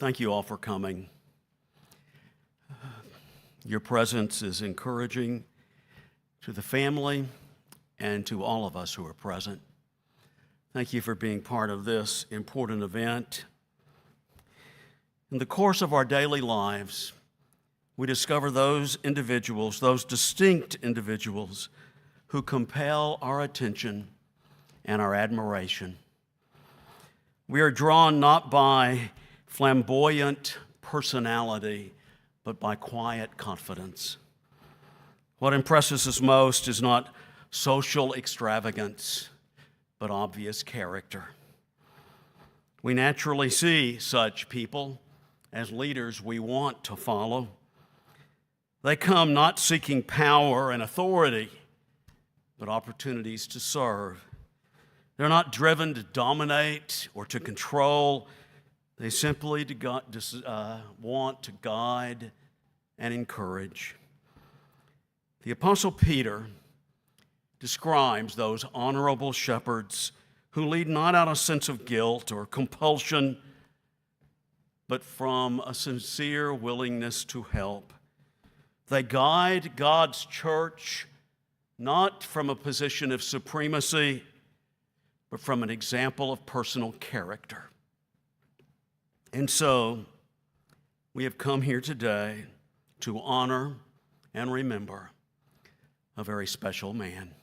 Thank you all for coming. Your presence is encouraging to the family and to all of us who are present. Thank you for being part of this important event. In the course of our daily lives, we discover those individuals, those distinct individuals who compel our attention and our admiration. We are drawn not by flamboyant personality, but by quiet confidence. What impresses us most is not social extravagance, but obvious character. We naturally see such people as leaders we want to follow. They come not seeking power and authority, but opportunities to serve. They're not driven to dominate or to control. They simply want to guide and encourage. The Apostle Peter describes those honorable shepherds who lead not out of a sense of guilt or compulsion, but from a sincere willingness to help. They guide God's church not from a position of supremacy, but from an example of personal character. And so, we have come here today to honor and remember a very special man,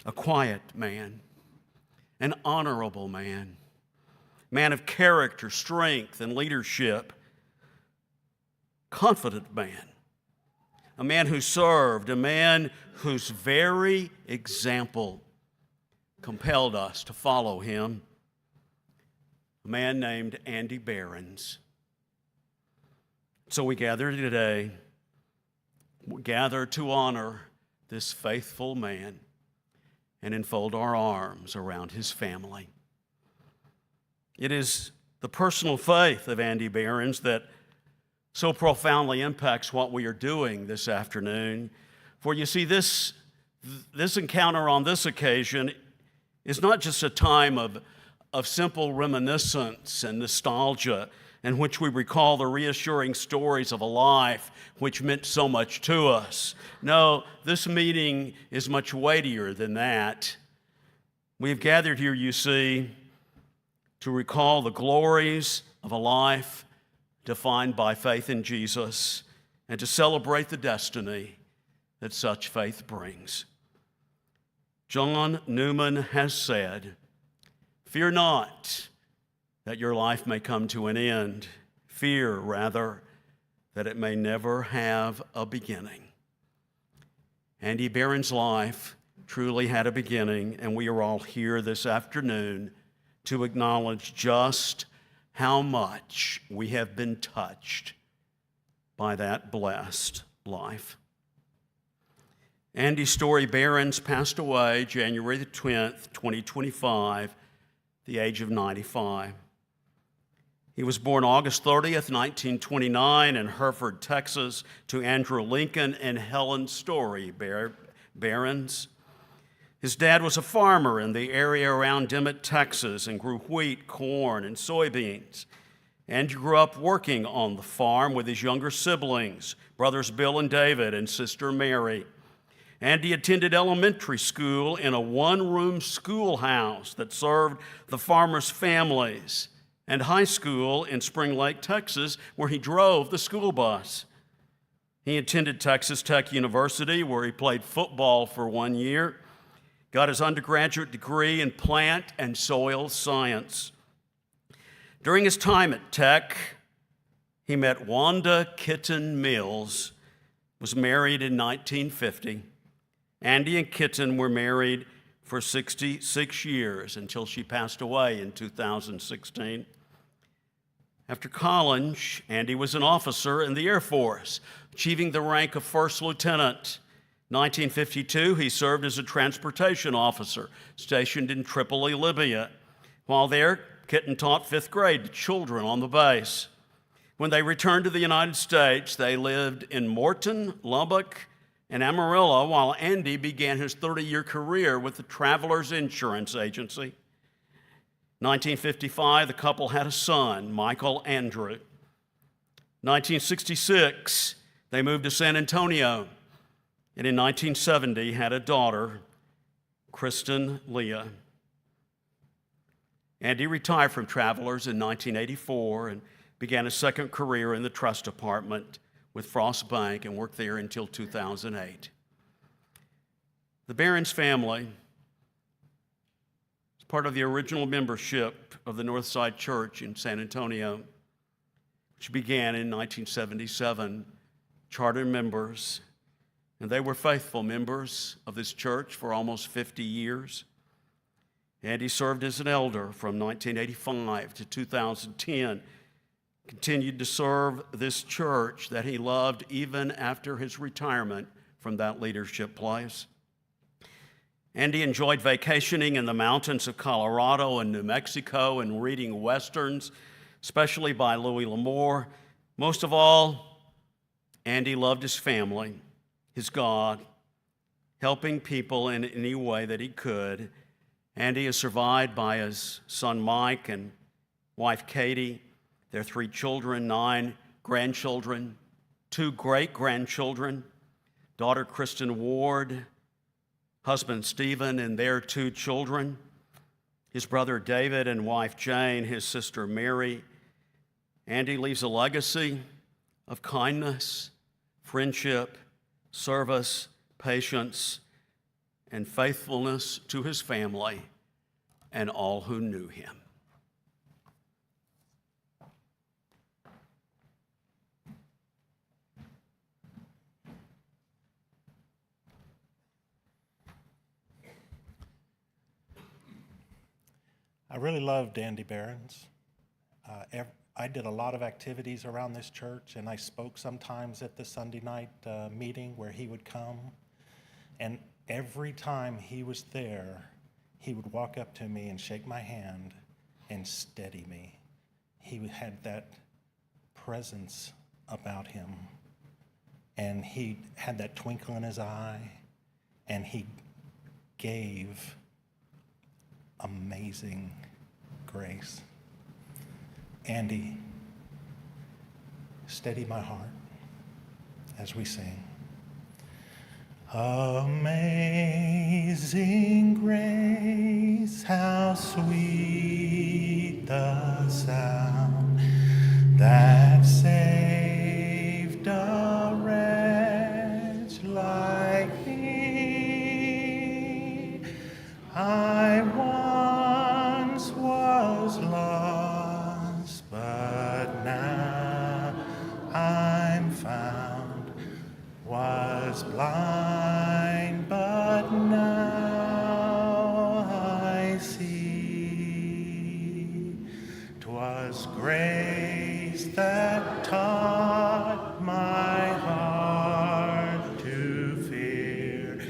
a quiet man, an honorable man of character, strength, and leadership, confident man, a man who served, a man whose very example compelled us to follow him, a man named Andy Behrends. So we gather today, to honor this faithful man and enfold our arms around his family. It is the personal faith of Andy Behrends that so profoundly impacts what we are doing this afternoon. For you see, this encounter on this occasion is not just a time of simple reminiscence and nostalgia in which we recall the reassuring stories of a life which meant so much to us. No, this meeting is much weightier than that. We have gathered here, you see, to recall the glories of a life defined by faith in Jesus and to celebrate the destiny that such faith brings. John Newman has said, "Fear not that your life may come to an end. Fear, rather, that it may never have a beginning." Andy Behrends' life truly had a beginning, and we are all here this afternoon to acknowledge just how much we have been touched by that blessed life. Andy Story Behrends passed away January the 10th, 2025, the age of 95. He was born August 30th, 1929 in Hereford, Texas, to Andrew Lincoln and Helen Story Behrends. His dad was a farmer in the area around Dimmitt, Texas, and grew wheat, corn, and soybeans. Andrew grew up working on the farm with his younger siblings, brothers Bill and David, and sister Mary. Andy attended elementary school in a one-room schoolhouse that served the farmers' families, and high school in Spring Lake, Texas, where he drove the school bus. He attended Texas Tech University, where he played football for 1 year, got his undergraduate degree in plant and soil science. During his time at Tech, he met Wanda Kitten Mills, was married in 1950. Andy and Kitten were married for 66 years until she passed away in 2016. After college, Andy was an officer in the Air Force, achieving the rank of first lieutenant. 1952, he served as a transportation officer stationed in Tripoli, Libya. While there, Kitten taught fifth grade to children on the base. When they returned to the United States, they lived in Morton, Lubbock, and Amarillo, while Andy began his 30-year career with the Travelers Insurance Agency. 1955, the couple had a son, Michael Andrew. 1966, they moved to San Antonio, and in 1970 had a daughter, Kristen Leah. Andy retired from Travelers in 1984 and began a second career in the trust department with Frost Bank and worked there until 2008. The Behrends family is part of the original membership of the Northside Church in San Antonio, which began in 1977, charter members, and they were faithful members of this church for almost 50 years. Andy served as an elder from 1985 to 2010, continued to serve this church that he loved even after his retirement from that leadership place. Andy enjoyed vacationing in the mountains of Colorado and New Mexico and reading Westerns, especially by Louis L'Amour. Most of all, Andy loved his family, his God, helping people in any way that he could. Andy is survived by his son Mike and wife Katie, their 3 children, 9 grandchildren, 2 great-grandchildren, daughter Kristen Ward, husband Stephen and their 2 children, his brother David and wife Jane, his sister Mary. Andy leaves a legacy of kindness, friendship, service, patience, and faithfulness to his family and all who knew him. I really loved Andy Behrends. I did a lot of activities around this church, and I spoke sometimes at the Sunday night meeting where he would come. And every time he was there, he would walk up to me and shake my hand and steady me. He had that presence about him, and he had that twinkle in his eye, and he gave amazing grace. Andy, steady my heart as we sing. Amazing grace, how sweet the sound that saved a wretch like me. I once was lost, but now I'm found. Was blind, but now I see. 'Twas grace that taught my heart to fear,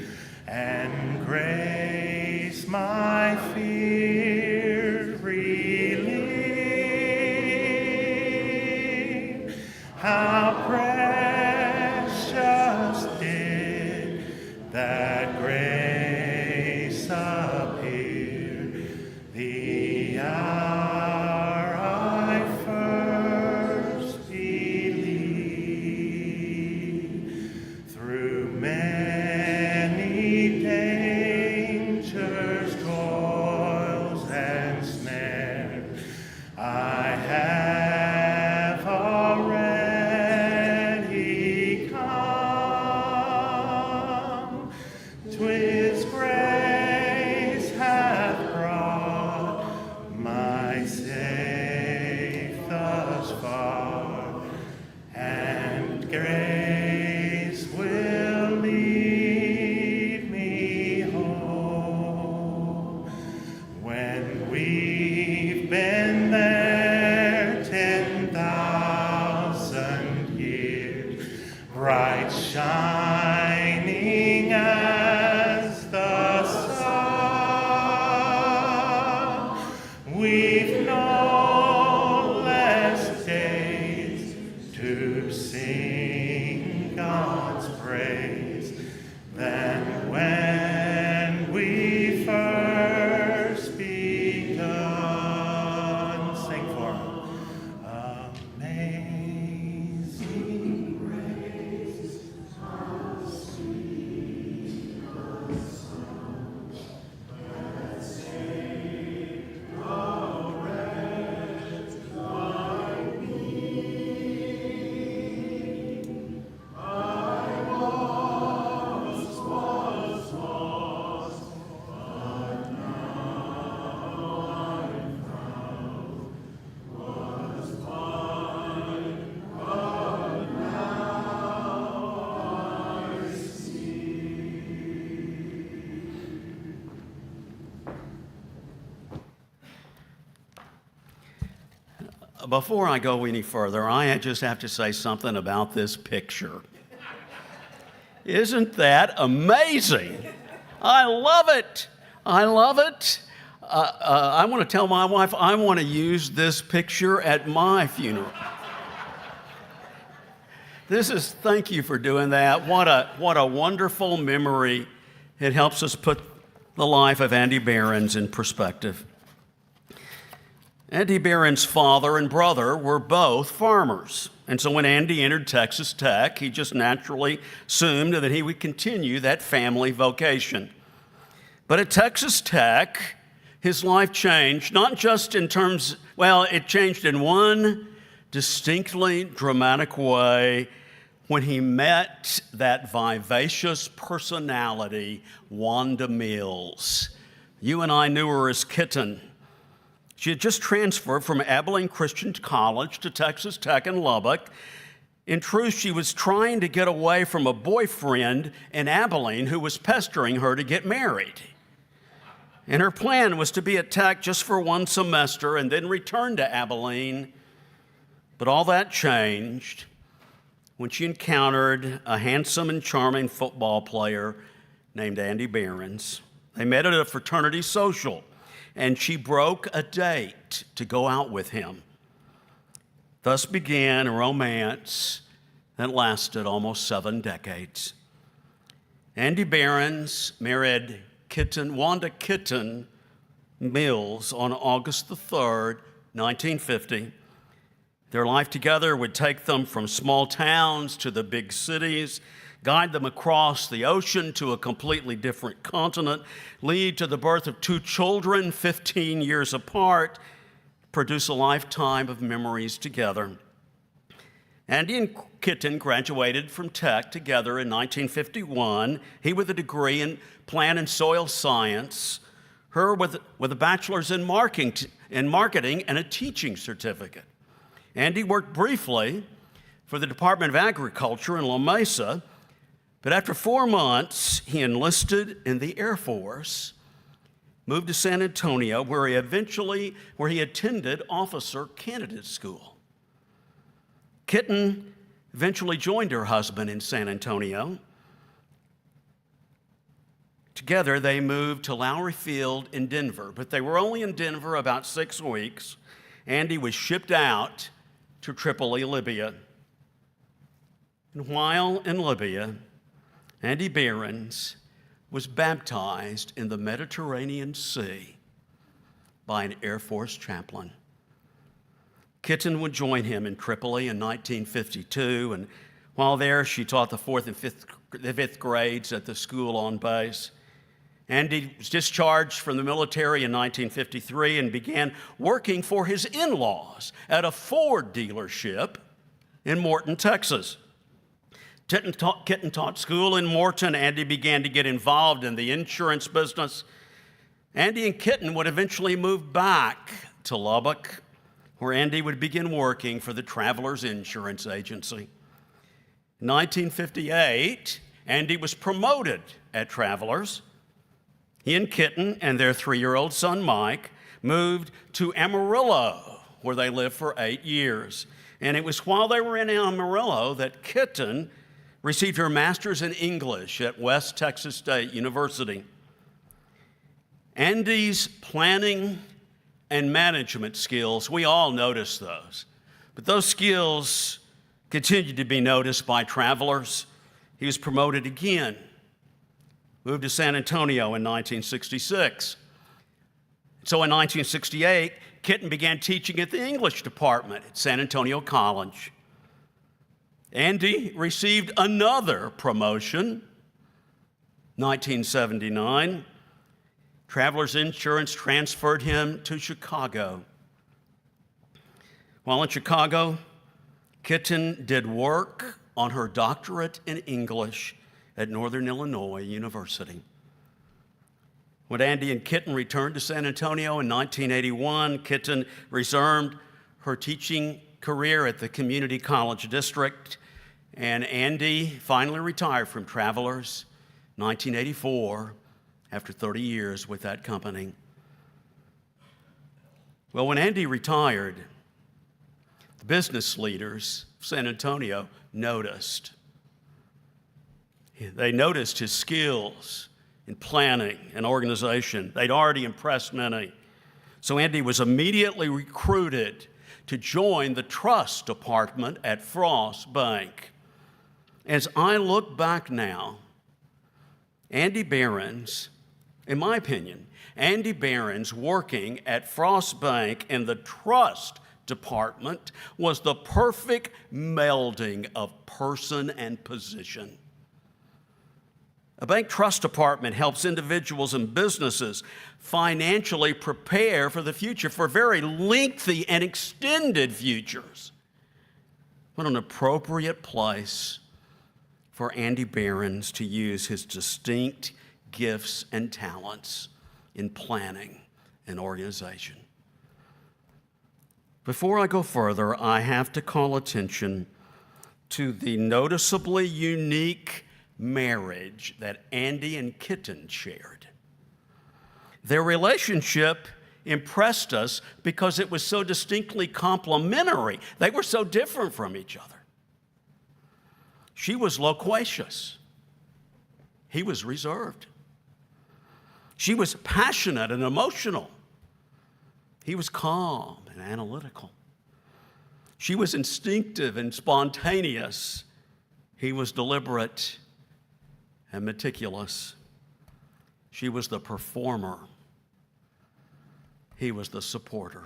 and grace my fear relieved. How precious did that grace appear the hour I first believed. Through many dangers, toils, and snares, I have already come. before I go any further, I just have to say something about this picture. Isn't that amazing? I love it. I love it. I want to tell my wife I want to use this picture at my funeral. Thank you for doing that. What a wonderful memory. It helps us put the life of Andy Behrends in perspective. Andy Behrends' father and brother were both farmers. And so when Andy entered Texas Tech, he just naturally assumed that he would continue that family vocation. But at Texas Tech, his life changed, not just in terms, it changed in one distinctly dramatic way when he met that vivacious personality, Wanda Mills. You and I knew her as Kitten. She had just transferred from Abilene Christian College to Texas Tech in Lubbock. In truth, she was trying to get away from a boyfriend in Abilene who was pestering her to get married. And her plan was to be at Tech just for one semester and then return to Abilene. But all that changed when she encountered a handsome and charming football player named Andy Behrends. They met at a fraternity social, and she broke a date to go out with him. Thus began a romance that lasted almost 7 decades. Andy Behrends married Wanda Kitten Mills on August the 3rd, 1950. Their life together would take them from small towns to the big cities, guide them across the ocean to a completely different continent, lead to the birth of 2 children 15 years apart, produce a lifetime of memories together. Andy and Kitten graduated from Tech together in 1951, he with a degree in plant and soil science, her with a bachelor's in marketing and a teaching certificate. Andy worked briefly for the Department of Agriculture in La Mesa, but after 4 months, he enlisted in the Air Force, moved to San Antonio, where he attended officer candidate school. Kitten eventually joined her husband in San Antonio. Together, they moved to Lowry Field in Denver, but they were only in Denver about 6 weeks. Andy was shipped out to Tripoli, Libya. And while in Libya, Andy Behrends was baptized in the Mediterranean Sea by an Air Force chaplain. Kitten would join him in Tripoli in 1952, and while there, she taught the 4th and 5th grades at the school on base. Andy was discharged from the military in 1953 and began working for his in-laws at a Ford dealership in Morton, Texas. Kitten taught school in Morton. Andy began to get involved in the insurance business. Andy and Kitten would eventually move back to Lubbock, where Andy would begin working for the Travelers Insurance Agency. In 1958, Andy was promoted at Travelers. He and Kitten and their 3-year-old son, Mike, moved to Amarillo, where they lived for 8 years. And it was while they were in Amarillo that Kitten received her master's in English at West Texas State University. Andy's planning and management skills, we all notice those. But those skills continued to be noticed by Travelers. He was promoted again, moved to San Antonio in 1966. So in 1968, Kitten began teaching at the English department at San Antonio College. Andy received another promotion, 1979. Travelers Insurance transferred him to Chicago. While in Chicago, Kitten did work on her doctorate in English at Northern Illinois University. When Andy and Kitten returned to San Antonio in 1981, Kitten resumed her teaching career at the Community College District, and Andy finally retired from Travelers in 1984 after 30 years with that company. Well, when Andy retired, The business leaders of San Antonio noticed. They noticed his skills in planning and organization. They'd already impressed many. So Andy was immediately recruited to join the trust department at Frost Bank. As I look back now, Andy Behrends, in my opinion, Andy Behrends working at Frost Bank in the trust department was the perfect melding of person and position. A bank trust department helps individuals and businesses financially prepare for the future, for very lengthy and extended futures. What an appropriate place for Andy Behrends to use his distinct gifts and talents in planning and organization. Before I go further, I have to call attention to the noticeably unique marriage that Andy and Kitten shared. Their relationship impressed us because it was so distinctly complementary. They were so different from each other. She was loquacious. He was reserved. She was passionate and emotional. He was calm and analytical. She was instinctive and spontaneous. He was deliberate and meticulous. She was the performer. He was the supporter.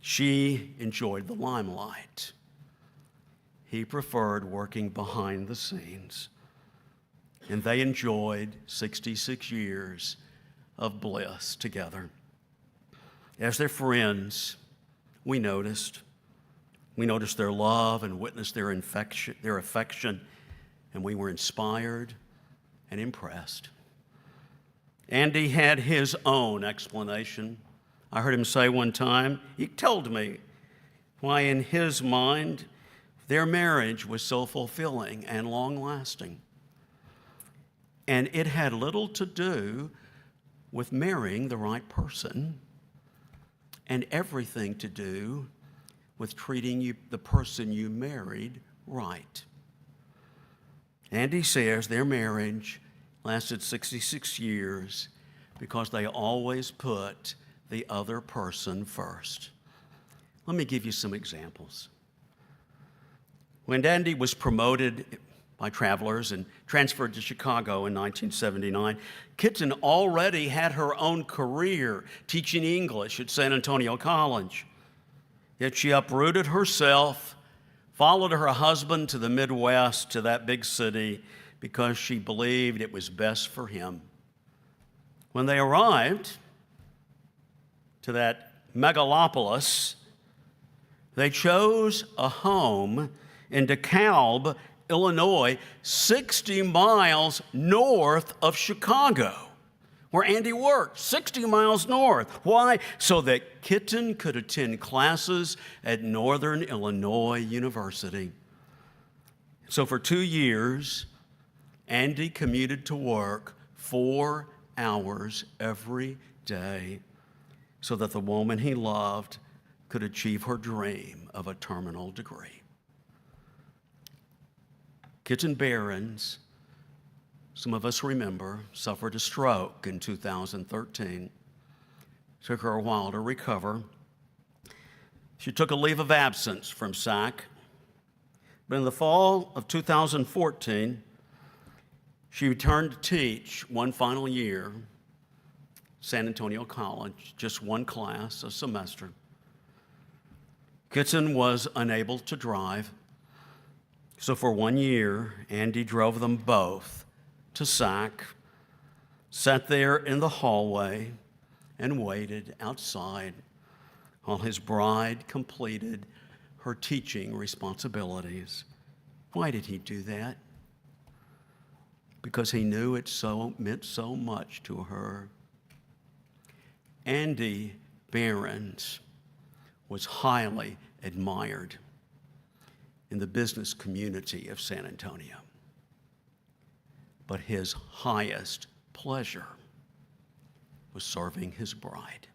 She enjoyed the limelight. He preferred working behind the scenes. And they enjoyed 66 years of bliss together. As their friends, we noticed their love and witnessed their affection, and we were inspired and impressed. Andy had his own explanation. I heard him say one time, he told me why in his mind their marriage was so fulfilling and long-lasting. And it had little to do with marrying the right person and everything to do with treating the person you married right. Andy says their marriage lasted 66 years because they always put the other person first. Let me give you some examples. When Andy was promoted by Travelers and transferred to Chicago in 1979, Kitten already had her own career teaching English at San Antonio College. Yet she uprooted herself, followed her husband to the Midwest, to that big city, because she believed it was best for him. When they arrived to that megalopolis, they chose a home in DeKalb, Illinois, 60 miles north of Chicago, where Andy worked, 60 miles north. Why? So that Kitten could attend classes at Northern Illinois University. So for 2 years, Andy commuted to work 4 hours every day so that the woman he loved could achieve her dream of a terminal degree. Kitten Behrends, some of us remember, suffered a stroke in 2013. Took her a while to recover. She took a leave of absence from SAC. But in the fall of 2014, she returned to teach one final year, San Antonio College, just one class a semester. Kitten was unable to drive. So for 1 year, Andy drove them both to SAC, sat there in the hallway, and waited outside while his bride completed her teaching responsibilities. Why did he do that? Because he knew it meant so much to her. Andy Behrends was highly admired in the business community of San Antonio. But his highest pleasure was serving his bride.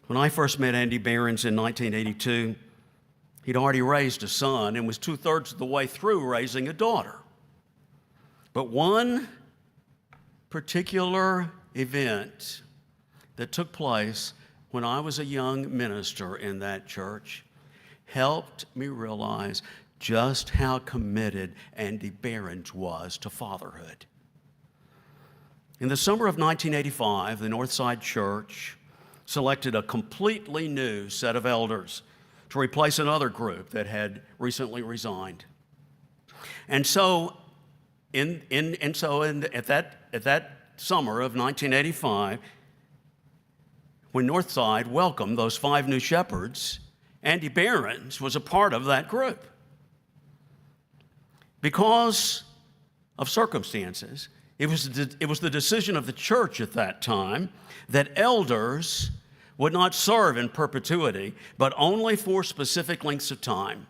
When I first met Andy Behrends in 1982, he'd already raised a son and was 2/3 of the way through raising a daughter. But one particular event that took place when I was a young minister in that church helped me realize just how committed Andy Behrends was to fatherhood. In the summer of 1985, the Northside Church selected a completely new set of elders to replace another group that had recently resigned. And so, at that summer of 1985, when Northside welcomed those 5 new shepherds, Andy Behrends was a part of that group. Because of circumstances, it was the decision of the church at that time that elders would not serve in perpetuity, but only for specific lengths of time.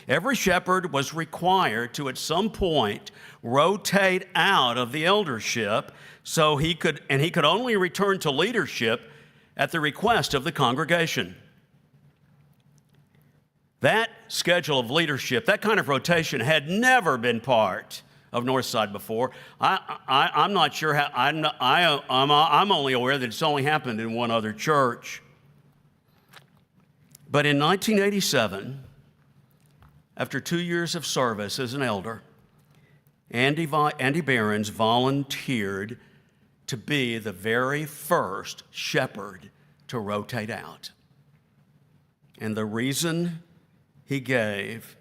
Every shepherd was required to, at some point, rotate out of the eldership so he could only return to leadership at the request of the congregation. That schedule of leadership, that kind of rotation, had never been part of Northside before. I'm not sure how. I'm only aware that it's only happened in one other church. But in 1987, after 2 years of service as an elder, Andy Behrends volunteered to be the very first shepherd to rotate out. And the reason he gave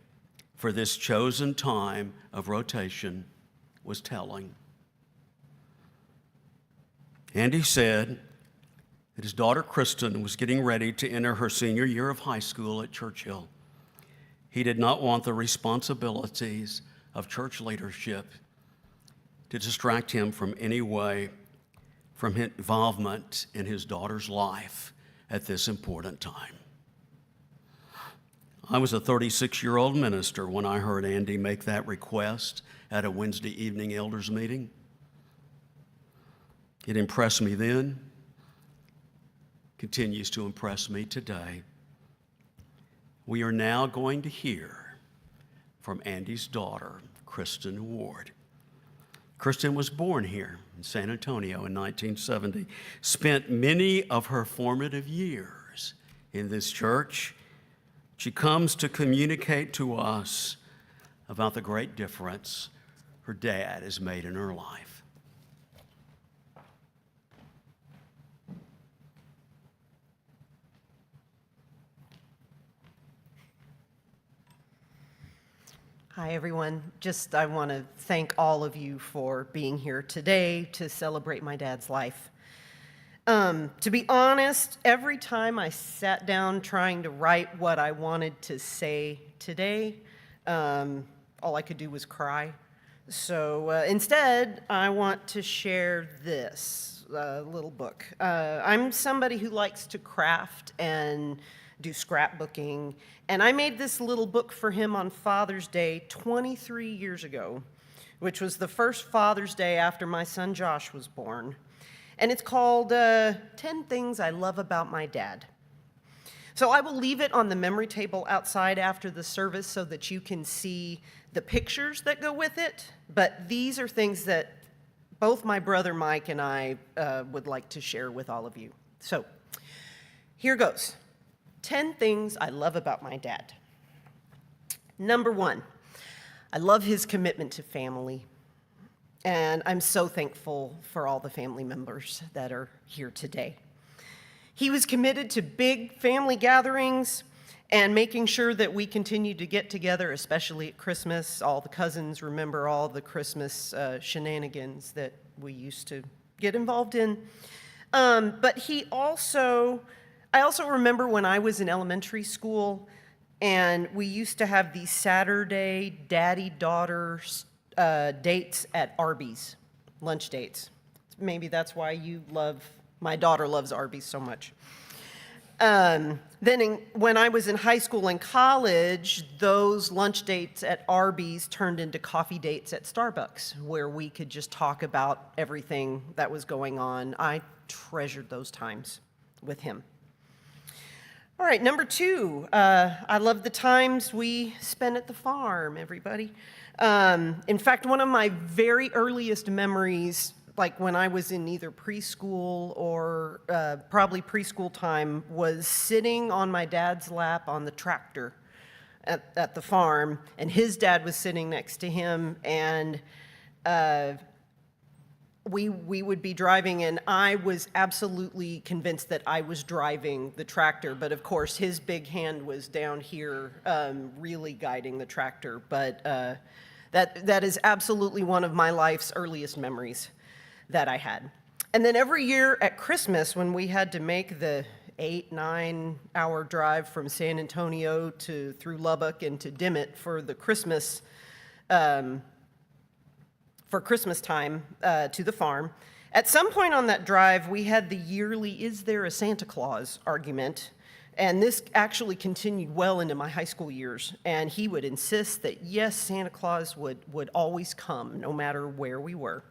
for this chosen time of rotation was telling. Andy said that his daughter Kristen was getting ready to enter her senior year of high school at Churchill. He did not want the responsibilities of church leadership to distract him from any way from his involvement in his daughter's life at this important time. I was a 36-year-old minister when I heard Andy make that request at a Wednesday evening elders meeting. It impressed me then, continues to impress me today. We are now going to hear from Andy's daughter, Kristen Ward. Kristen was born here in San Antonio in 1970, spent many of her formative years in this church. She comes to communicate to us about the great difference her dad has made in her life. Hi, everyone. I want to thank all of you for being here today to celebrate my dad's life. To be honest, every time I sat down trying to write what I wanted to say today, all I could do was cry. So instead, I want to share this little book. I'm somebody who likes to craft and do scrapbooking, and I made this little book for him on Father's Day 23 years ago, which was the first Father's Day after my son Josh was born. And it's called 10 Things I Love About My Dad. So I will leave it on the memory table outside after the service so that you can see the pictures that go with it. But these are things that both my brother Mike and I would like to share with all of you. So here goes. 10 things I love about my dad. Number 1, I love his commitment to family. And I'm so thankful for all the family members that are here today. He was committed to big family gatherings and making sure that we continue to get together, especially at Christmas. All the cousins remember all the Christmas shenanigans that we used to get involved in. But I also remember when I was in elementary school, and we used to have these Saturday daddy-daughter dates at Arby's, lunch dates. Maybe that's why my daughter loves Arby's so much. When I was in high school and college, those lunch dates at Arby's turned into coffee dates at Starbucks, where we could just talk about everything that was going on. I treasured those times with him. All right, number two, I love the times we spent at the farm, everybody. In fact, one of my very earliest memories, like when I was in either preschool or probably preschool time, was sitting on my dad's lap on the tractor at the farm, and his dad was sitting next to him, and we would be driving, and I was absolutely convinced that I was driving the tractor, but of course his big hand was down here really guiding the tractor. But that is absolutely one of my life's earliest memories that I had. And then every year at Christmas, when we had to make the 8-9 hour drive from San Antonio through Lubbock and to Dimmitt for the Christmas time to the farm. At some point on that drive, we had the yearly "Is there a Santa Claus?" argument, and this actually continued well into my high school years. And he would insist that yes, Santa Claus would always come, no matter where we were.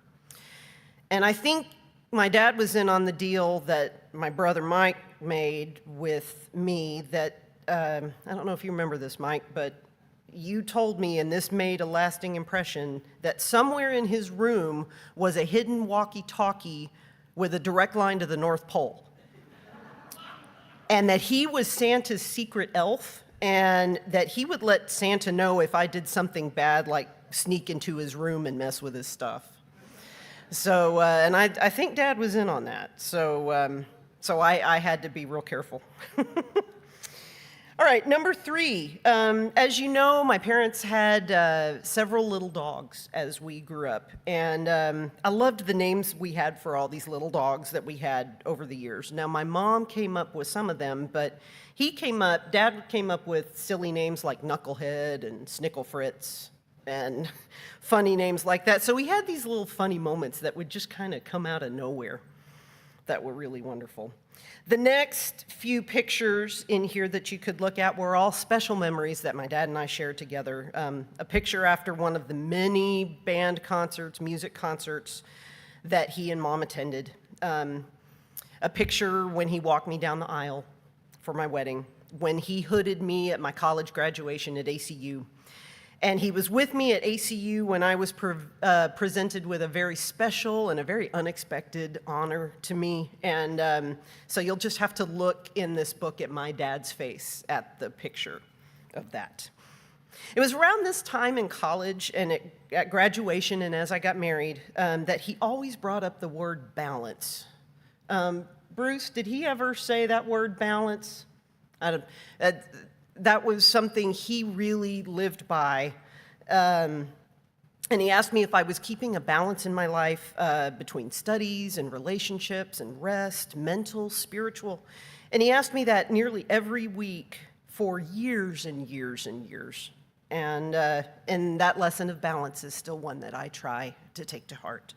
And I think my dad was in on the deal that my brother Mike made with me that, I don't know if you remember this, Mike, but you told me, and this made a lasting impression, that somewhere in his room was a hidden walkie-talkie with a direct line to the North Pole. And that he was Santa's secret elf, and that he would let Santa know if I did something bad, like sneak into his room and mess with his stuff. So, and I think Dad was in on that. So I had to be real careful. All right, number three. As you know, my parents had several little dogs as we grew up. And I loved the names we had for all these little dogs that we had over the years. Now, my mom came up with some of them, but Dad came up with silly names like Knucklehead and Snickle Fritz and funny names like that. So we had these little funny moments that would just kind of come out of nowhere that were really wonderful. The next few pictures in here that you could look at were all special memories that my dad and I shared together. A picture after one of the many band concerts, music concerts that he and Mom attended. A picture when he walked me down the aisle for my wedding, when he hooded me at my college graduation at ACU. And he was with me at ACU when I was presented with a very special and a very unexpected honor to me. And so you'll just have to look in this book at my dad's face at the picture of that. It was around this time in college and at graduation and as I got married that he always brought up the word balance. Bruce, did he ever say that word balance? That was something he really lived by. And he asked me if I was keeping a balance in my life between studies and relationships and rest, mental, spiritual. And he asked me that nearly every week for years and years and years. And that lesson of balance is still one that I try to take to heart.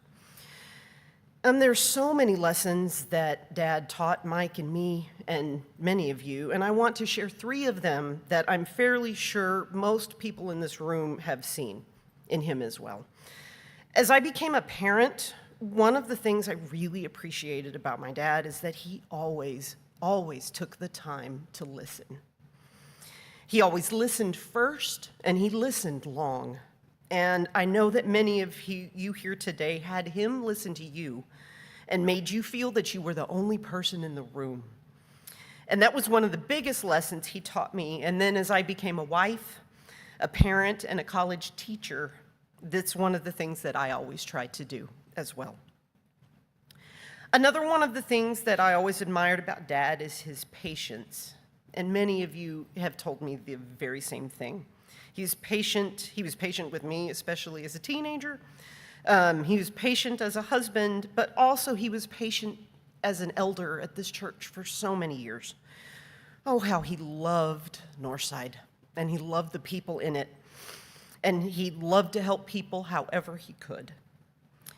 There's so many lessons that Dad taught Mike and me and many of you, and I want to share 3 of them that I'm fairly sure most people in this room have seen in him as well. As I became a parent, one of the things I really appreciated about my dad is that he always took the time to listen. He always listened first, and he listened long. And I know that many of you here today had him listen to you and made you feel that you were the only person in the room. And that was one of the biggest lessons he taught me. And then as I became a wife, a parent, and a college teacher, that's one of the things that I always tried to do as well. Another one of the things that I always admired about Dad is his patience. And many of you have told me the very same thing. He was patient with me, especially as a teenager. He was patient as a husband, but also he was patient as an elder at this church for so many years. Oh, how he loved Northside, and he loved the people in it, and he loved to help people however he could.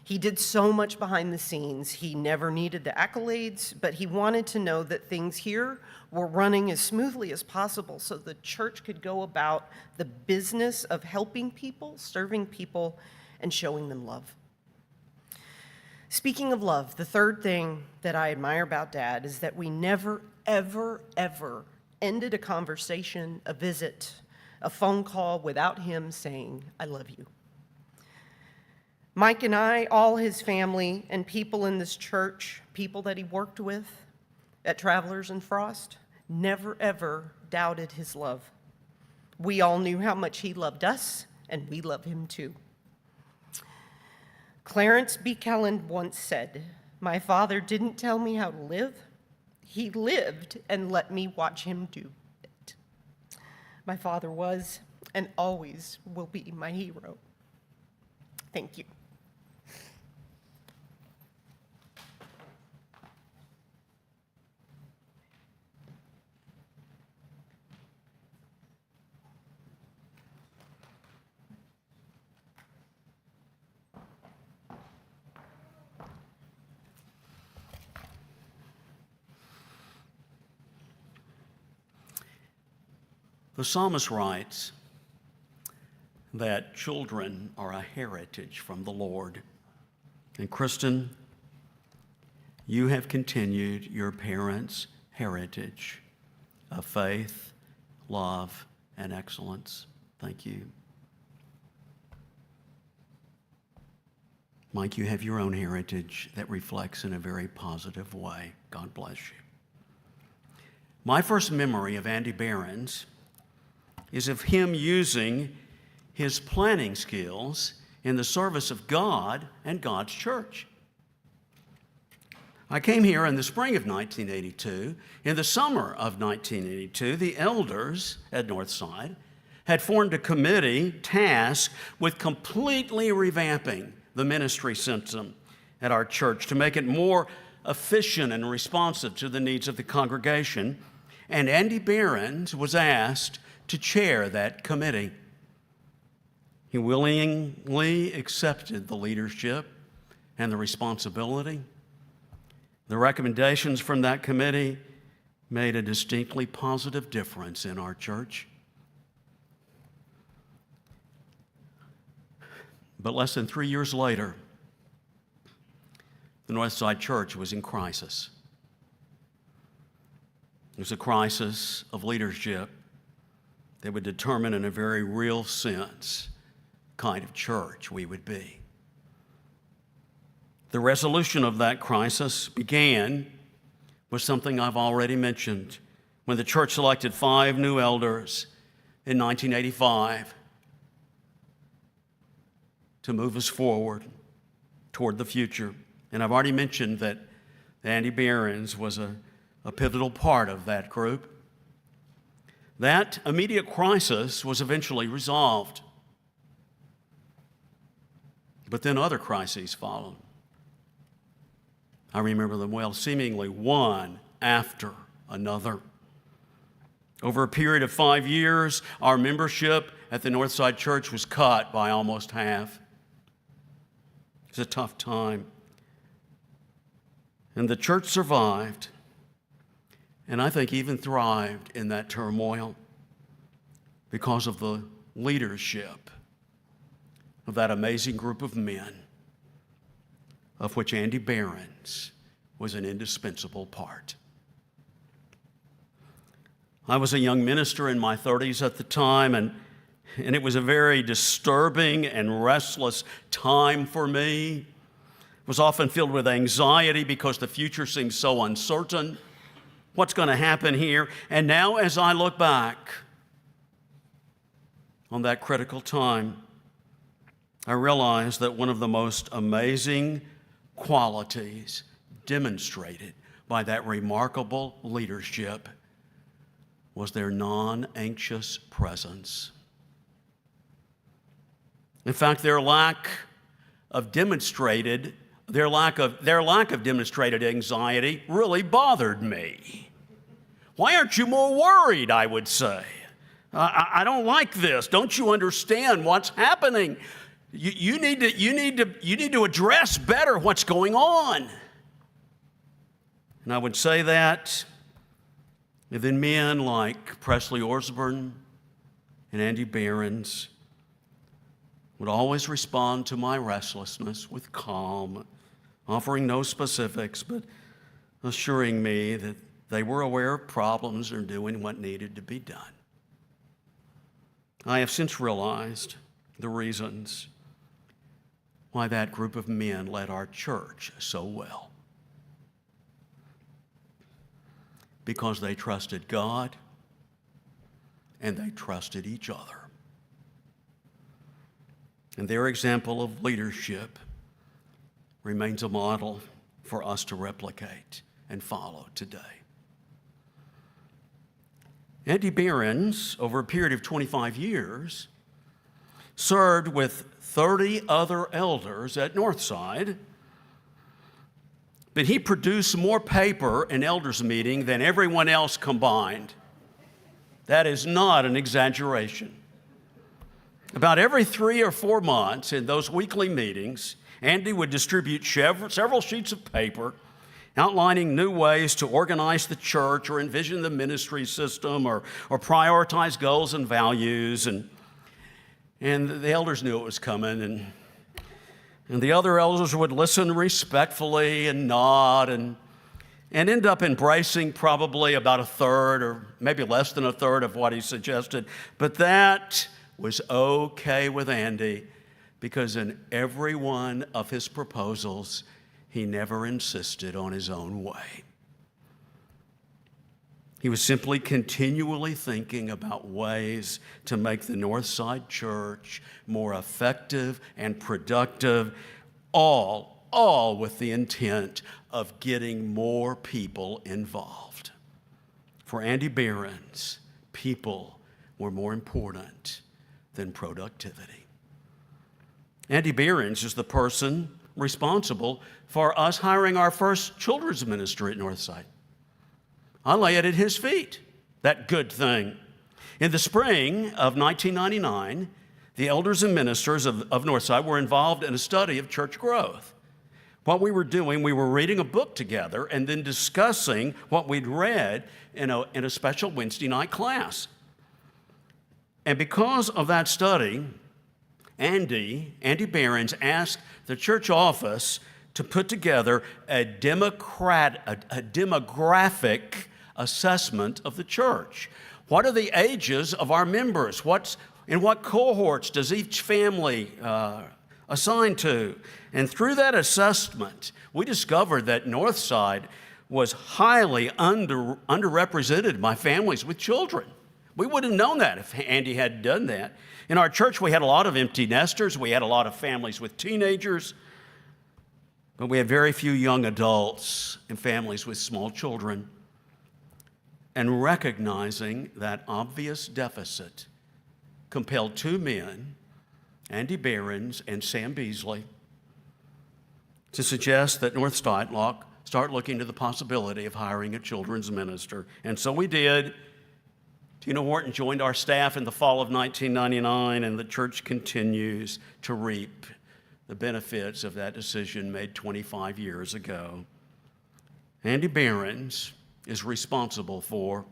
He did so much behind the scenes. He never needed the accolades, but he wanted to know that things here were running as smoothly as possible so the church could go about the business of helping people, serving people, and showing them love. Speaking of love, the third thing that I admire about Dad is that we never, ever, ever, ended a conversation, a visit, a phone call without him saying, "I love you." Mike and I, all his family, and people in this church, people that he worked with at Travelers and Frost, never ever doubted his love. We all knew how much he loved us, and we love him too. Clarence B. Kelland once said, "My father didn't tell me how to live. He lived and let me watch him do it." My father was and always will be my hero. Thank you. The psalmist writes that children are a heritage from the Lord. And Kristen, you have continued your parents' heritage of faith, love, and excellence. Thank you. Mike, you have your own heritage that reflects in a very positive way. God bless you. My first memory of Andy Behrends is of him using his planning skills in the service of God and God's church. I came here in the spring of 1982. In the summer of 1982, the elders at Northside had formed a committee tasked with completely revamping the ministry system at our church to make it more efficient and responsive to the needs of the congregation. And Andy Behrends was asked to chair that committee. He willingly accepted the leadership and the responsibility. The recommendations from that committee made a distinctly positive difference in our church. But less than 3 years later, the Northside Church was in crisis. It was a crisis of leadership that would determine in a very real sense kind of church we would be. The resolution of that crisis began with something I've already mentioned, when the church selected 5 new elders in 1985 to move us forward toward the future. And I've already mentioned that Andy Behrends was a pivotal part of that group. That immediate crisis was eventually resolved. But then other crises followed. I remember them well, seemingly one after another. Over a period of 5 years, our membership at the Northside Church was cut by almost half. It was a tough time. And the church survived, and I think even thrived in that turmoil because of the leadership of that amazing group of men, of which Andy Behrends was an indispensable part. I was a young minister in my 30s at the time, and it was a very disturbing and restless time for me. It was often filled with anxiety because the future seemed so uncertain. What's going to happen here? And now as I look back on that critical time, I realize that one of the most amazing qualities demonstrated by that remarkable leadership was their non-anxious presence. In fact, their lack of demonstrated anxiety really bothered me. Why aren't you more worried, I would say. I don't like this. Don't you understand what's happening? You need to address better what's going on. And I would say that. And then men like Presley Osborne and Andy Behrends would always respond to my restlessness with calm, offering no specifics, but assuring me that They were aware of problems and doing what needed to be done. I have since realized the reasons why that group of men led our church so well. Because they trusted God and they trusted each other. And their example of leadership remains a model for us to replicate and follow today. Andy Behrends, over a period of 25 years, served with 30 other elders at Northside, but he produced more paper in elders meeting than everyone else combined. That is not an exaggeration. About every 3 or 4 months in those weekly meetings, Andy would distribute several sheets of paper outlining new ways to organize the church or envision the ministry system or prioritize goals and values. And the elders knew it was coming. And the other elders would listen respectfully and nod and end up embracing probably about a third or maybe less than a third of what he suggested. But that was okay with Andy because in every one of his proposals, he never insisted on his own way. He was simply continually thinking about ways to make the Northside Church more effective and productive, all with the intent of getting more people involved. For Andy Behrends, people were more important than productivity. Andy Behrends is the person responsible for us hiring our first children's minister at Northside. I lay it at his feet, that good thing. In the spring of 1999, the elders and ministers of Northside were involved in a study of church growth. What we were doing, we were reading a book together and then discussing what we'd read in a special Wednesday night class. And because of that study, Andy Behrends asked the church office to put together a demographic assessment of the church. What are the ages of our members? In what cohorts does each family assign to? And through that assessment, we discovered that Northside was highly underrepresented by families with children. We would have known that if Andy had done that. In our church, we had a lot of empty nesters. We had a lot of families with teenagers. But we had very few young adults and families with small children. And recognizing that obvious deficit compelled 2 men, Andy Behrends and Sam Beasley, to suggest that Northside start looking to the possibility of hiring a children's minister. And so we did. Tina Wharton joined our staff in the fall of 1999, and the church continues to reap the benefits of that decision made 25 years ago. Andy Behrends is responsible for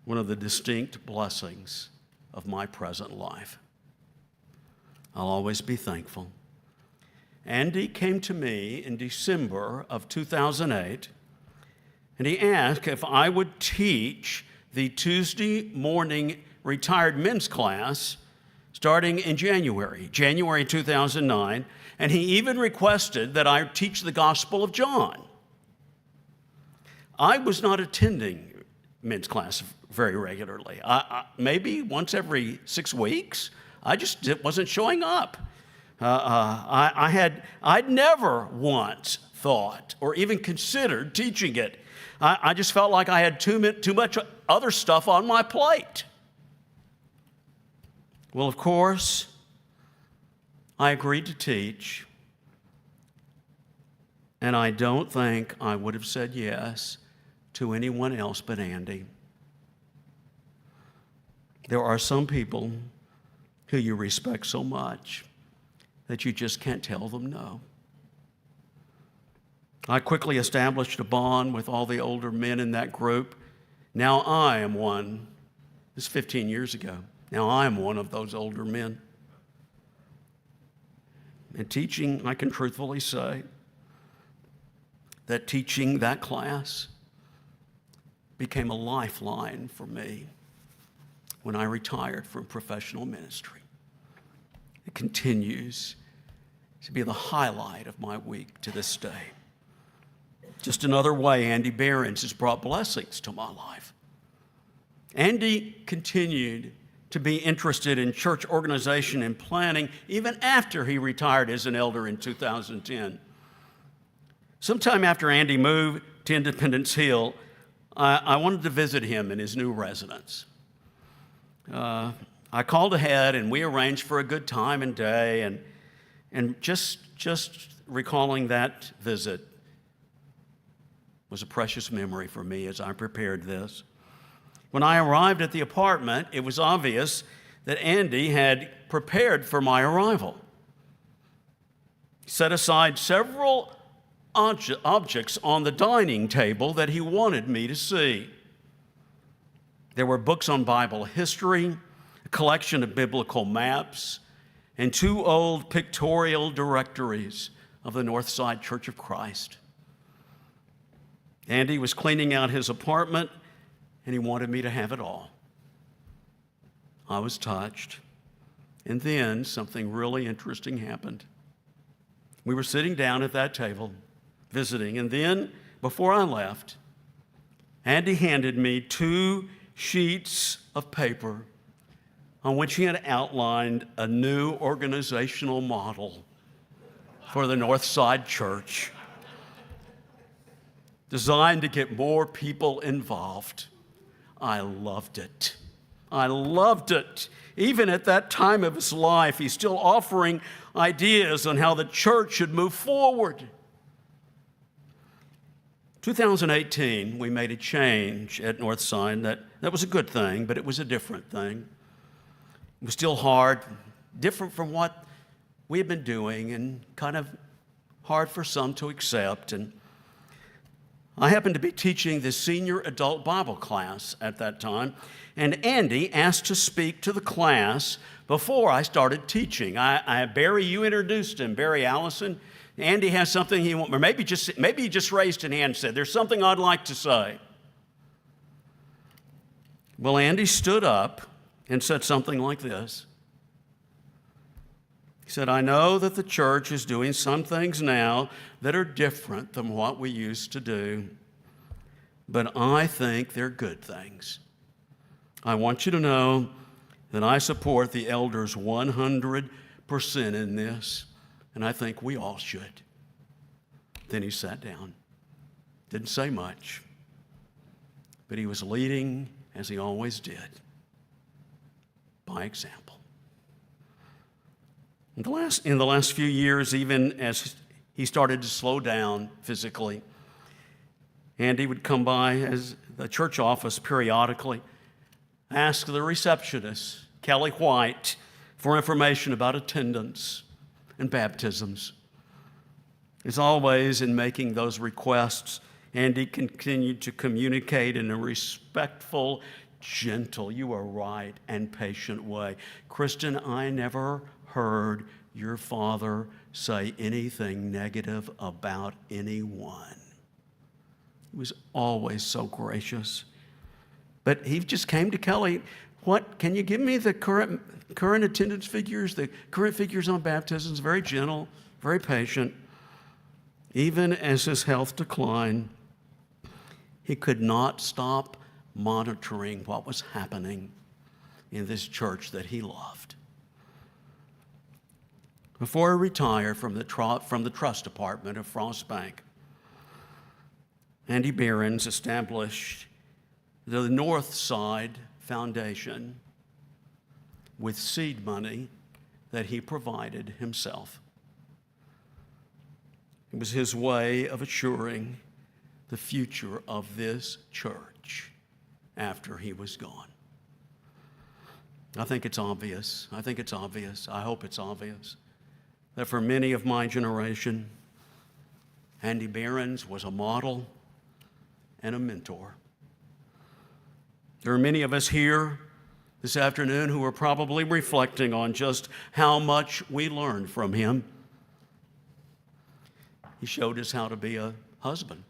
one of the distinct blessings of my present life. I'll always be thankful. Andy came to me in December of 2008, and he asked if I would teach the Tuesday morning retired men's class starting in January 2009, and he even requested that I teach the Gospel of John. I was not attending men's class very regularly. Maybe once every 6 weeks. I just wasn't showing up. I'd never once thought or even considered teaching it. I just felt like I had too much other stuff on my plate. Well, of course, I agreed to teach, and I don't think I would have said yes to anyone else but Andy. There are some people who you respect so much that you just can't tell them no. I quickly established a bond with all the older men in that group. Now I am one. This is 15 years ago. Now I am one of those older men. And teaching, I can truthfully say that teaching that class became a lifeline for me when I retired from professional ministry. It continues to be the highlight of my week to this day. Just another way Andy Behrends has brought blessings to my life. Andy continued to be interested in church organization and planning even after he retired as an elder in 2010. Sometime after Andy moved to Independence Hill, I wanted to visit him in his new residence. I called ahead and we arranged for a good time and day, and just recalling that visit was a precious memory for me as I prepared this. When I arrived at the apartment, it was obvious that Andy had prepared for my arrival. He set aside several objects on the dining table that he wanted me to see. There were books on Bible history, a collection of biblical maps, and 2 old pictorial directories of the Northside Church of Christ. Andy was cleaning out his apartment, and he wanted me to have it all. I was touched. And then something really interesting happened. We were sitting down at that table, visiting, and then, before I left, Andy handed me 2 sheets of paper on which he had outlined a new organizational model for the Northside Church, designed to get more people involved. I loved it. I loved it. Even at that time of his life, he's still offering ideas on how the church should move forward. 2018, we made a change at Northside. That was a good thing, but it was a different thing. It was still hard, different from what we had been doing, and kind of hard for some to accept. And I happened to be teaching the senior adult Bible class at that time, and Andy asked to speak to the class before I started teaching. Barry, you introduced him, Barry Allison. Andy has something he wants, or maybe he just raised an hand and said, "There's something I'd like to say." Well, Andy stood up and said something like this. He said, "I know that the church is doing some things now that are different than what we used to do, but I think they're good things. I want you to know that I support the elders 100% in this, and I think we all should." Then he sat down, didn't say much, but he was leading, as he always did, by example. In the last few years, even as he started to slow down physically, Andy would come by as the church office periodically, ask the receptionist, Kelly White, for information about attendance and baptisms. As always, in making those requests, Andy continued to communicate in a respectful, gentle, you are right, and patient way. "Kristen, I never heard your father say anything negative about anyone." He was always so gracious. But he just came to Kelly, "What, can you give me the current attendance figures, the current figures on baptisms?" Very gentle, very patient. Even as his health declined, he could not stop monitoring what was happening in this church that he loved. Before he retired from the trust department of Frost Bank, Andy Behrends established the Northside Foundation with seed money that he provided himself. It was his way of assuring the future of this church after he was gone. I think it's obvious. I hope it's obvious that for many of my generation, Andy Behrends was a model and a mentor. There are many of us here this afternoon who are probably reflecting on just how much we learned from him. He showed us how to be a husband.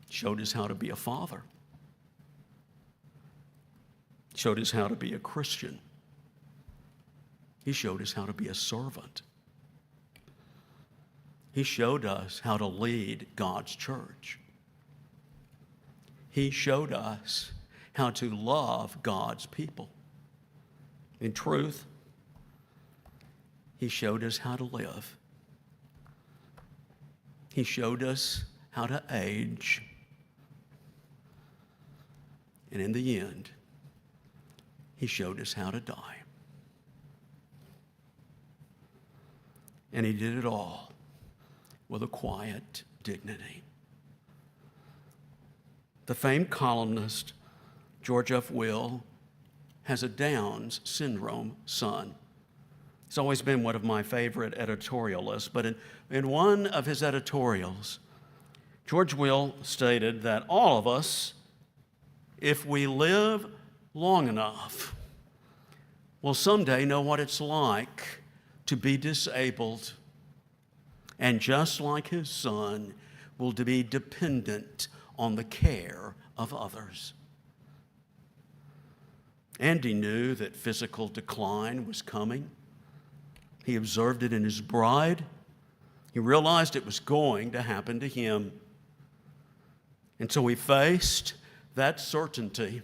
showed us how to be a father, showed us how to be a Christian. He showed us how to be a servant. He showed us how to lead God's church. He showed us how to love God's people. In truth, he showed us how to live. He showed us how to age. And in the end, he showed us how to die. And he did it all with a quiet dignity. The famed columnist George F. Will has a Downs syndrome son. He's always been one of my favorite editorialists, but in one of his editorials, George Will stated that all of us, if we live long enough, will someday know what it's like to be disabled, and just like his son, will be dependent on the care of others. Andy knew that physical decline was coming. He observed it in his bride. He realized it was going to happen to him. And so he faced that certainty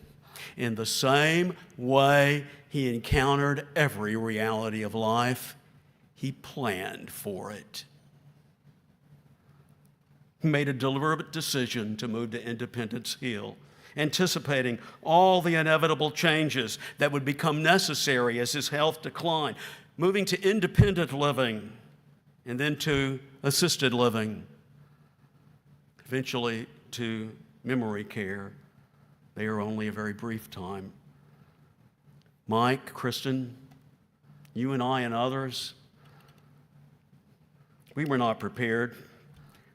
in the same way he encountered every reality of life. He planned for it. He made a deliberate decision to move to Independence Hill, anticipating all the inevitable changes that would become necessary as his health declined, moving to independent living and then to assisted living, eventually to memory care. They are only a very brief time. Mike, Kristen, you and I and others, we were not prepared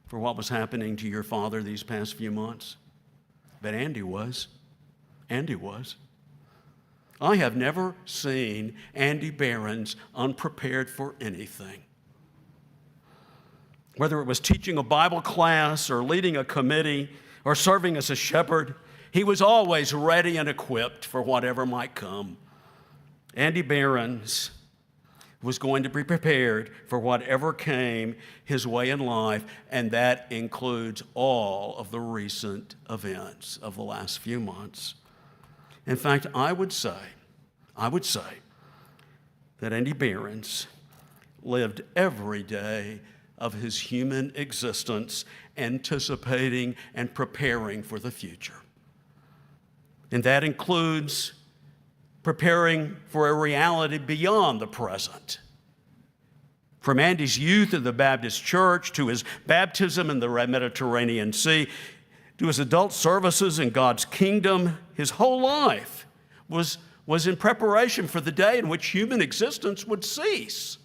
for what was happening to your father these past few months. But Andy was. Andy was. I have never seen Andy Behrends unprepared for anything. Whether it was teaching a Bible class or leading a committee or serving as a shepherd, he was always ready and equipped for whatever might come. Andy Behrends was going to be prepared for whatever came his way in life, and that includes all of the recent events of the last few months. In fact, I would say that Andy Behrends lived every day of his human existence anticipating and preparing for the future. And that includes preparing for a reality beyond the present. From Andy's youth in the Baptist church to his baptism in the Mediterranean Sea, to his adult services in God's kingdom, his whole life was in preparation for the day in which human existence would cease.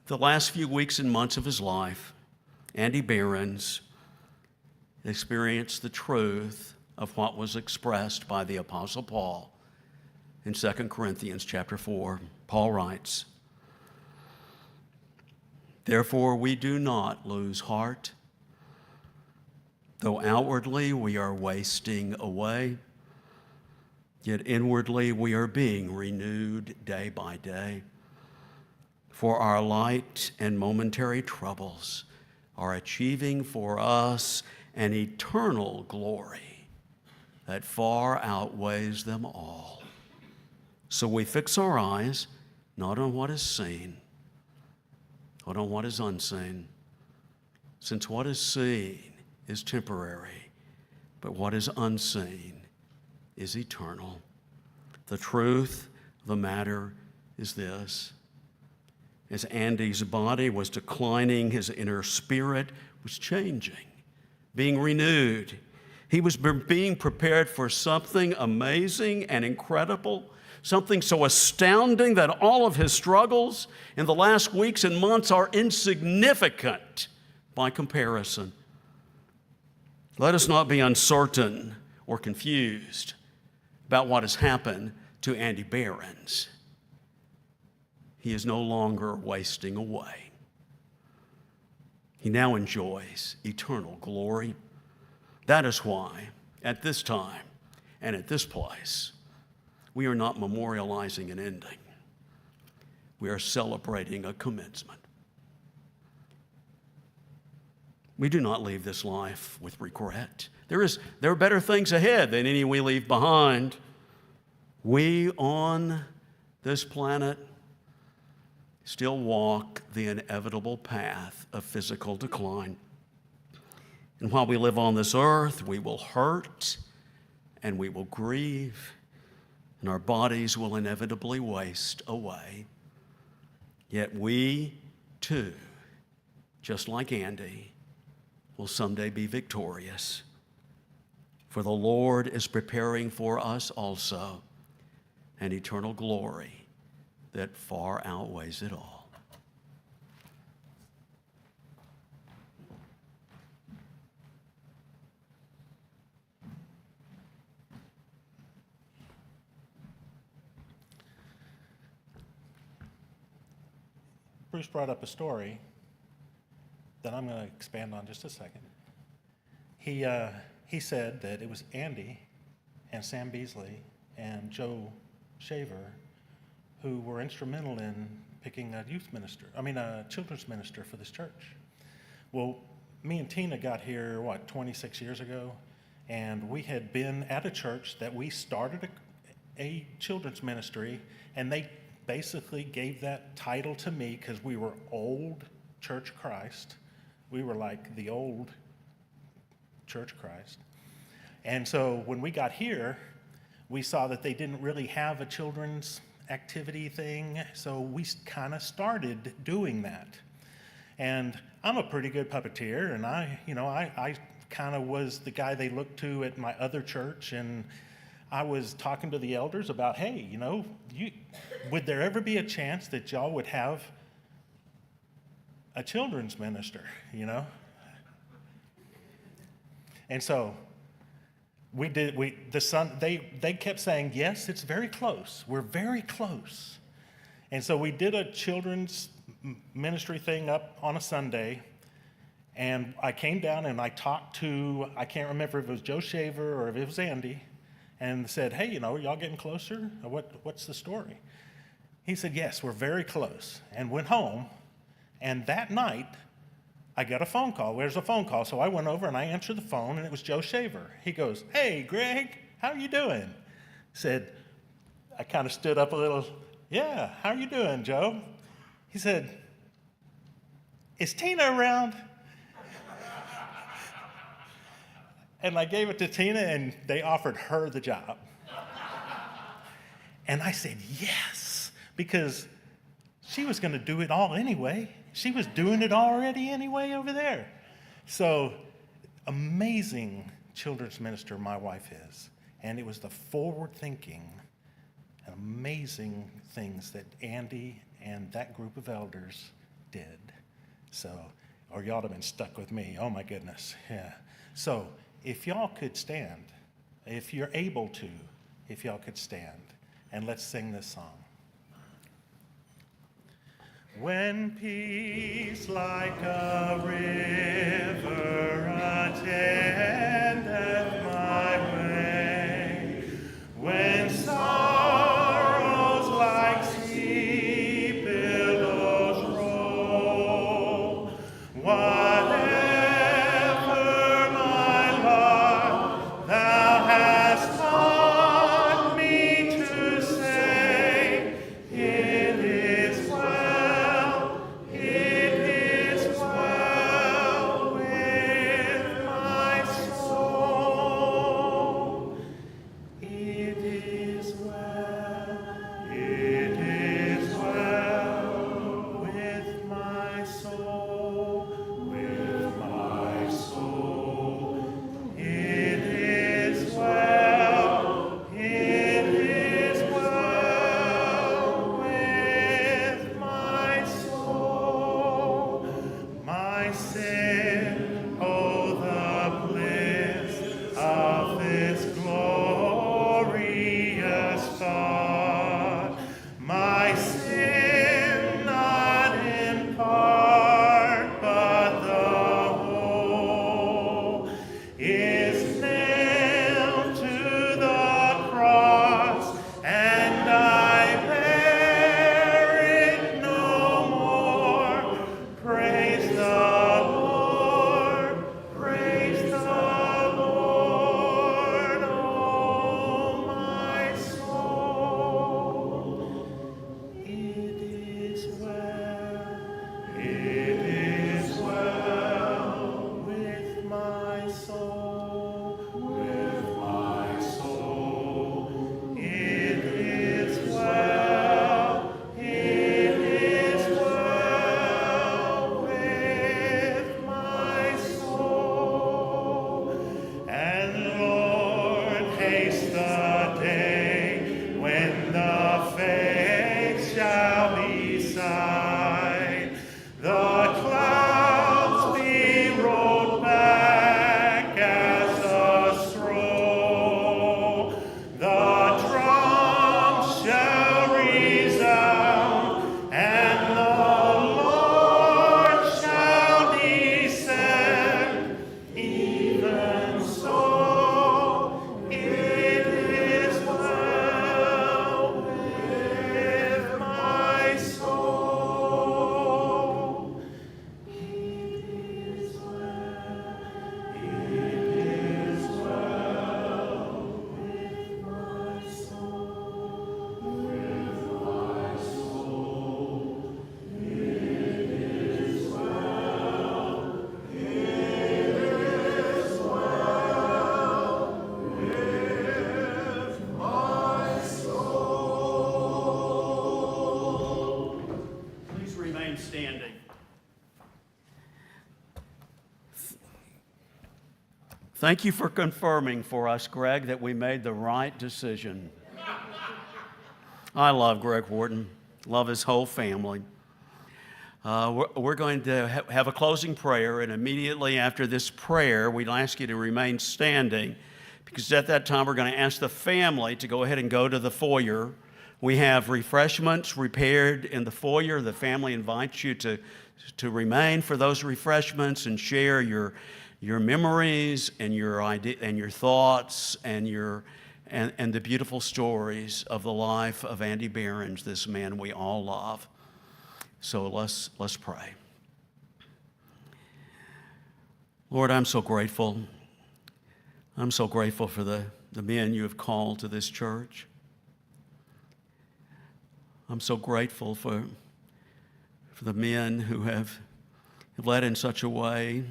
The last few weeks and months of his life, Andy Behrends experienced the truth of what was expressed by the Apostle Paul in 2 Corinthians chapter 4. Paul writes, "Therefore we do not lose heart. Though outwardly we are wasting away, yet inwardly we are being renewed day by day. For our light and momentary troubles are achieving for us an eternal glory that far outweighs them all. So we fix our eyes not on what is seen, but on what is unseen, since what is seen is temporary, but what is unseen is eternal. The truth of the matter is this: as Andy's body was declining, his inner spirit was changing, being renewed. He was being prepared for something amazing and incredible, something so astounding that all of his struggles in the last weeks and months are insignificant by comparison. Let us not be uncertain or confused about what has happened to Andy Behrends. He is no longer wasting away. He now enjoys eternal glory. That is why, at this time and at this place, we are not memorializing an ending. We are celebrating a commencement. We do not leave this life with regret. There are better things ahead than any we leave behind. We on this planet still walk the inevitable path of physical decline. And while we live on this earth, we will hurt and we will grieve, and our bodies will inevitably waste away. Yet we, too, just like Andy, will someday be victorious. For the Lord is preparing for us also an eternal glory that far outweighs it all. Bruce brought up a story that I'm going to expand on just a second. He said that it was Andy and Sam Beasley and Joe Shaver who were instrumental in picking a children's minister for this church. Well, me and Tina got here, 26 years ago, and we had been at a church that we started a children's ministry, and they basically gave that title to me because we were old Church Christ. We were like the old Church Christ. And so when we got here, we saw that they didn't really have a children's activity thing, so we kind of started doing that. And I'm a pretty good puppeteer, and I kind of was the guy they looked to at my other church, and I was talking to the elders about, hey, would there ever be a chance that y'all would have a children's minister, And so they kept saying, yes, it's very close. We're very close. And so we did a children's ministry thing up on a Sunday, and I came down and I talked to, I can't remember if it was Joe Shaver or if it was Andy, and said, hey, are y'all getting closer? What's the story? He said, yes, we're very close, and went home. And that night, I got a phone call. There's a phone call. So I went over and I answered the phone, and it was Joe Shaver. He goes, hey, Greg, how are you doing? I kind of stood up a little. Yeah, how are you doing, Joe? He said, is Tina around? And I gave it to Tina, and they offered her the job. And I said, yes, because she was going to do it all anyway. She was doing it already anyway over there. So, amazing children's minister my wife is. And it was the forward-thinking, amazing things that Andy and that group of elders did. So, or y'all have been stuck with me. Oh, my goodness. Yeah. So, if y'all could stand, if you're able to, if y'all could stand, and let's sing this song. When peace like a river attendeth my way, when sorrows like sea billows roll, whatever my lot thou hast taught me to say, it is well with my soul. It is well. sight. The clouds be rolled back as a scroll. The drums shall resound, and the Lord shall descend. Even so, it is well with my soul. It is well, it is well with my soul, with my soul. It is well, it is well with my soul. Please remain standing. Thank you for confirming for us, Greg, that we made the right decision. I love Greg Wharton, love his whole family. We're going to have a closing prayer, and immediately after this prayer, we'd ask you to remain standing, because at that time we're going to ask the family to go ahead and go to the foyer. We have refreshments prepared in the foyer. The family invites you to remain for those refreshments and share your memories and your thoughts and the beautiful stories of the life of Andy Behrends, this man we all love. So let's pray. Lord, I'm so grateful. I'm so grateful for the men you have called to this church. I'm so grateful for the men who have led in such a way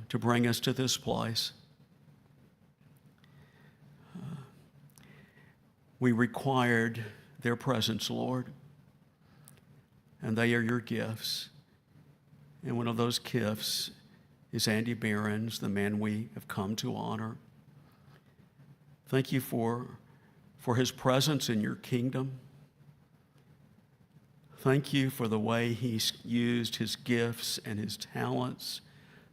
to bring us to this place. We required their presence, Lord, and they are your gifts. And one of those gifts is Andy Behrends, the man we have come to honor. Thank you for his presence in your kingdom. Thank you for the way he's used his gifts and his talents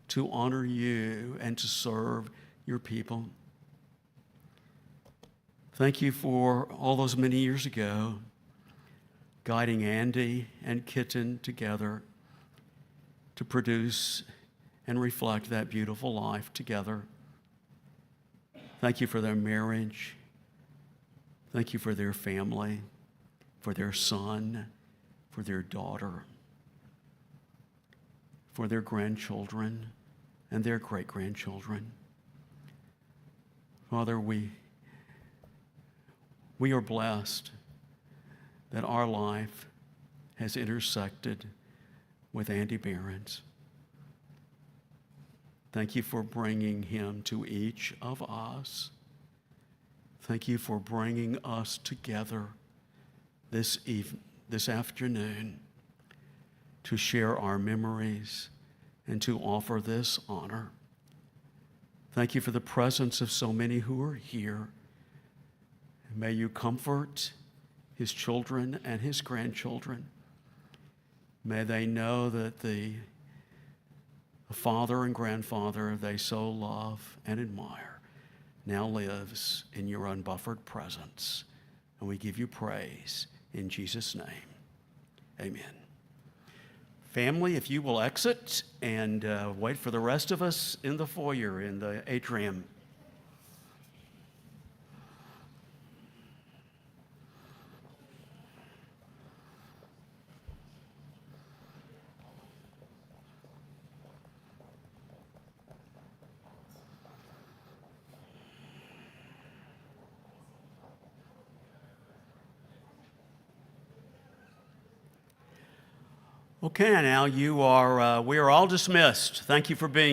to honor you and to serve your people. Thank you for all those many years ago, guiding Andy and Kitten together to produce and reflect that beautiful life together. Thank you for their marriage. Thank you for their family, for their son, for their daughter, for their grandchildren and their great-grandchildren. Father, we are blessed that our life has intersected with Andy Behrends. Thank you for bringing him to each of us. Thank you for bringing us together this afternoon to share our memories and to offer this honor. Thank you for the presence of so many who are here. May you comfort his children and his grandchildren. May they know that the father and grandfather they so love and admire now lives in your unbuffered presence. And we give you praise in Jesus' name. Amen. Family, if you will exit and wait for the rest of us in the foyer, in the atrium. Okay, now we are all dismissed. Thank you for being